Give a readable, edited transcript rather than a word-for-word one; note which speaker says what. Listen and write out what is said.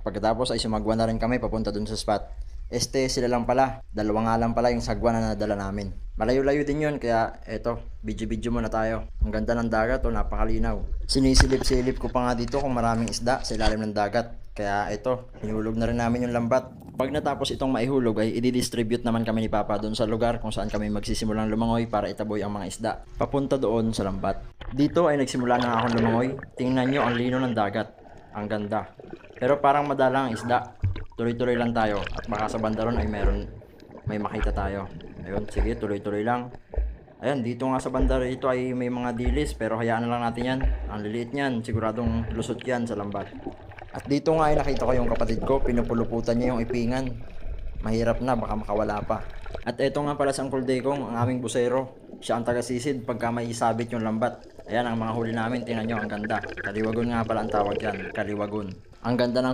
Speaker 1: Pagkatapos ay sumagwa na rin kami papunta dun sa spot. Sila lang pala. Dalawa nga lang pala yung sagwa na nadala namin. Malayo-layo din yun, kaya eto, video-video muna tayo. Ang ganda ng dagat, napakalinaw. Sinisilip-silip ko pa nga dito kung maraming isda sa ilalim ng dagat. Kaya eto, hinulog na rin namin yung lambat. Pag natapos itong maihulog ay i-distribute naman kami ni Papa doon sa lugar kung saan kami magsisimulang lumangoy para itaboy ang mga isda. Papunta doon sa lambat. Dito ay nagsimula na akong lumangoy. Tingnan nyo ang lino ng dagat. Ang ganda. Pero parang madalang ang isda. Tuloy-tuloy lang tayo at baka sa banda ron ay may makita tayo. Ayun, sige, tuloy-tuloy lang. Ayan, dito nga sa banda rito ay may mga dilis pero hayaan na lang natin yan. Ang liliit niyan, siguradong lusot yan sa lambat. At dito nga ay nakita ko yung kapatid ko, pinupuluputan niya yung ipingan. Mahirap na, baka makawala pa. At eto nga pala si Uncle Dekong, ang aming busero. Siya ang taga-sisid pagka may isabit yung lambat. Ayan ang mga huli namin, tingnan nyo, ang ganda. Kaliwagon nga pala ang tawag dyan, kaliwagon. Ang ganda ng